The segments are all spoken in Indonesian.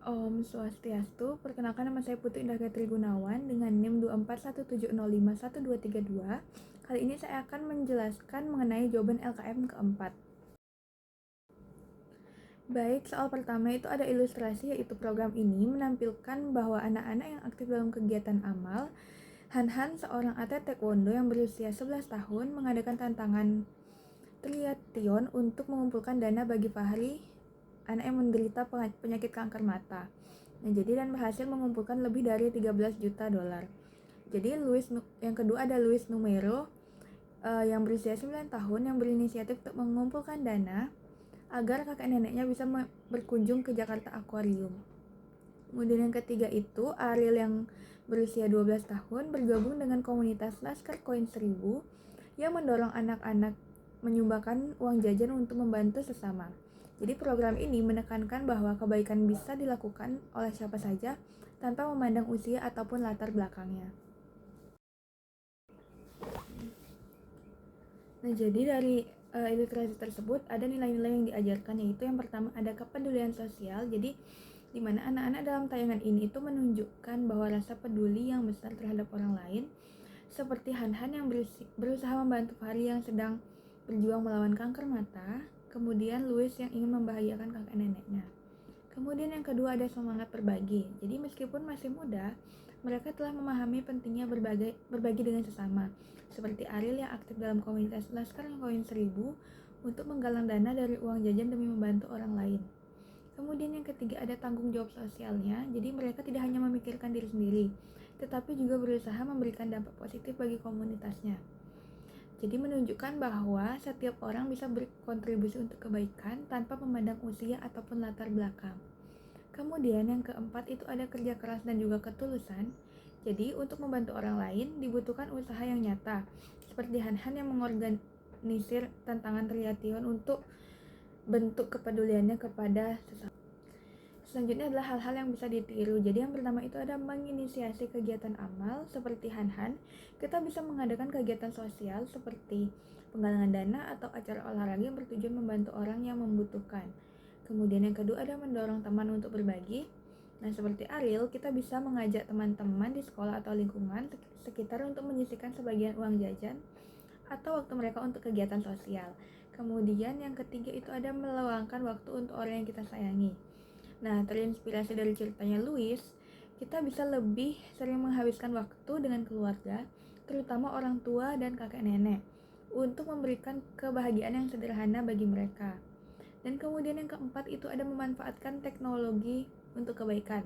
Om Swastiastu, perkenalkan nama saya Putri Indah Gatri Gunawan dengan NIM 241705122. Kali ini saya akan menjelaskan mengenai jawaban LKM keempat. Baik, soal pertama itu ada ilustrasi, yaitu program ini menampilkan bahwa anak-anak yang aktif dalam kegiatan amal, Han, seorang atlet taekwondo yang berusia 11 tahun, mengadakan tantangan triathlon untuk mengumpulkan dana bagi Fahri, anak yang menderita penyakit kanker mata. Nah, dan berhasil mengumpulkan lebih dari 13 juta dolar. Jadi yang kedua ada Luis Numero yang berusia 9 tahun yang berinisiatif untuk mengumpulkan dana agar kakek neneknya bisa berkunjung ke Jakarta Aquarium. Kemudian yang ketiga itu Ariel yang berusia 12 tahun bergabung dengan komunitas Laskar Koin 1000 yang mendorong anak-anak menyumbangkan uang jajan untuk membantu sesama. Jadi program ini menekankan bahwa kebaikan bisa dilakukan oleh siapa saja tanpa memandang usia ataupun latar belakangnya. Nah, jadi dari ilustrasi tersebut ada nilai-nilai yang diajarkan, yaitu yang pertama ada kepedulian sosial. Jadi di mana anak-anak dalam tayangan ini itu menunjukkan bahwa rasa peduli yang besar terhadap orang lain, seperti Han yang berusaha membantu Fahri yang sedang berjuang melawan kanker mata, kemudian Louis yang ingin membahagiakan kakek neneknya. Kemudian yang kedua ada semangat berbagi. Jadi meskipun masih muda, mereka telah memahami pentingnya berbagi dengan sesama. Seperti Ariel yang aktif dalam komunitas Laskar Koin 1000 untuk menggalang dana dari uang jajan demi membantu orang lain. Kemudian yang ketiga ada tanggung jawab sosialnya. Jadi mereka tidak hanya memikirkan diri sendiri, tetapi juga berusaha memberikan dampak positif bagi komunitasnya. Jadi menunjukkan bahwa setiap orang bisa berkontribusi untuk kebaikan tanpa memandang usia ataupun latar belakang. Kemudian yang keempat itu ada kerja keras dan juga ketulusan. Jadi untuk membantu orang lain dibutuhkan usaha yang nyata, seperti Han yang mengorganisir tantangan triathlon untuk bentuk kepeduliannya kepada sesama. Selanjutnya adalah hal-hal yang bisa ditiru. Jadi yang pertama itu ada menginisiasi kegiatan amal seperti Han. Kita bisa mengadakan kegiatan sosial seperti penggalangan dana atau acara olahraga yang bertujuan membantu orang yang membutuhkan. Kemudian yang kedua ada mendorong teman untuk berbagi. Nah, seperti Ariel, kita bisa mengajak teman-teman di sekolah atau lingkungan sekitar untuk menyisihkan sebagian uang jajan atau waktu mereka untuk kegiatan sosial. Kemudian yang ketiga itu ada meluangkan waktu untuk orang yang kita sayangi. Nah, terinspirasi dari ceritanya Louis, kita bisa lebih sering menghabiskan waktu dengan keluarga, terutama orang tua dan kakek nenek, untuk memberikan kebahagiaan yang sederhana bagi mereka. Dan kemudian yang keempat itu ada memanfaatkan teknologi untuk kebaikan.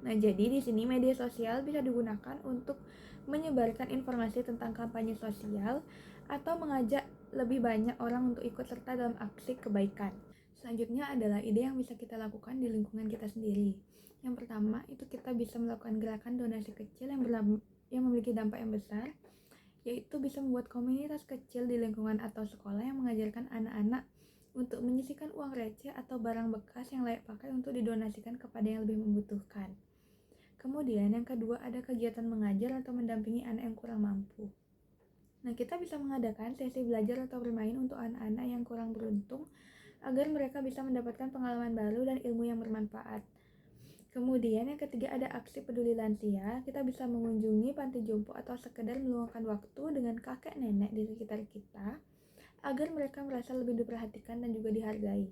Nah, jadi di sini media sosial bisa digunakan untuk menyebarkan informasi tentang kampanye sosial atau mengajak lebih banyak orang untuk ikut serta dalam aksi kebaikan. Selanjutnya adalah ide yang bisa kita lakukan di lingkungan kita sendiri. Yang pertama, itu kita bisa melakukan gerakan donasi kecil yang memiliki dampak yang besar, yaitu bisa membuat komunitas kecil di lingkungan atau sekolah yang mengajarkan anak-anak untuk menyisihkan uang receh atau barang bekas yang layak pakai untuk didonasikan kepada yang lebih membutuhkan. Kemudian yang kedua ada kegiatan mengajar atau mendampingi anak yang kurang mampu. Nah, kita bisa mengadakan sesi belajar atau bermain untuk anak-anak yang kurang beruntung agar mereka bisa mendapatkan pengalaman baru dan ilmu yang bermanfaat. Kemudian yang ketiga ada aksi peduli lansia. Kita bisa mengunjungi panti jompo atau sekedar meluangkan waktu dengan kakek nenek di sekitar kita agar mereka merasa lebih diperhatikan dan juga dihargai.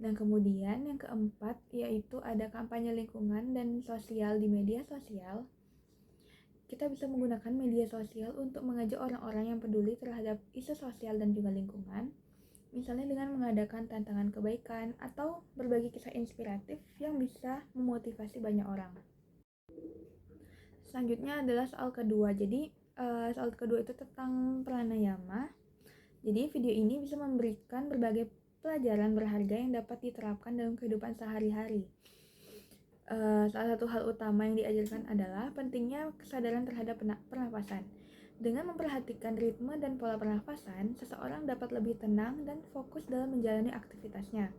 Dan kemudian yang keempat yaitu ada kampanye lingkungan dan sosial di media sosial. Kita bisa menggunakan media sosial untuk mengajak orang-orang yang peduli terhadap isu sosial dan juga lingkungan, misalnya dengan mengadakan tantangan kebaikan atau berbagi kisah inspiratif yang bisa memotivasi banyak orang. Selanjutnya adalah soal kedua. Jadi soal kedua itu tentang pranayama. Jadi video ini bisa memberikan berbagai pelajaran berharga yang dapat diterapkan dalam kehidupan sehari-hari. Salah satu hal utama yang diajarkan adalah pentingnya kesadaran terhadap pernapasan. Dengan memperhatikan ritme dan pola pernapasan, seseorang dapat lebih tenang dan fokus dalam menjalani aktivitasnya.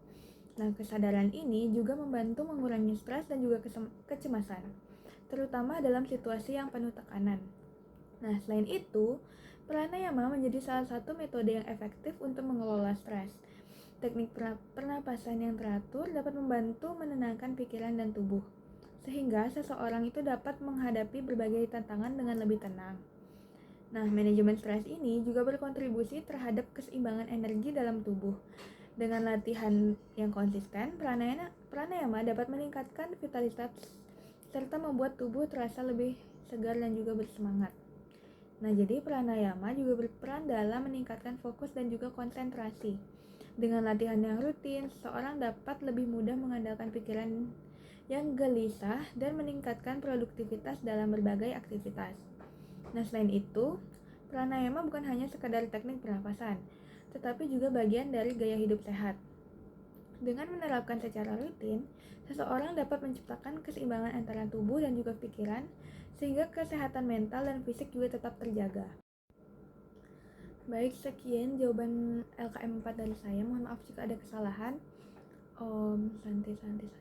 Nah, kesadaran ini juga membantu mengurangi stres dan juga kecemasan, terutama dalam situasi yang penuh tekanan. Nah, selain itu, pranayama menjadi salah satu metode yang efektif untuk mengelola stres. Teknik pernapasan yang teratur dapat membantu menenangkan pikiran dan tubuh, sehingga seseorang itu dapat menghadapi berbagai tantangan dengan lebih tenang. Nah, manajemen stres ini juga berkontribusi terhadap keseimbangan energi dalam tubuh. Dengan latihan yang konsisten, pranayama dapat meningkatkan vitalitas serta membuat tubuh terasa lebih segar dan juga bersemangat. Nah, jadi pranayama juga berperan dalam meningkatkan fokus dan juga konsentrasi. Dengan latihan yang rutin, seseorang dapat lebih mudah mengandalkan pikiran yang gelisah dan meningkatkan produktivitas dalam berbagai aktivitas. Nah, selain itu, pranayama bukan hanya sekadar teknik pernapasan, tetapi juga bagian dari gaya hidup sehat. Dengan menerapkan secara rutin, seseorang dapat menciptakan keseimbangan antara tubuh dan juga pikiran, sehingga kesehatan mental dan fisik juga tetap terjaga. Baik, sekian jawaban LKM 4 dari saya. Mohon maaf jika ada kesalahan. Santai.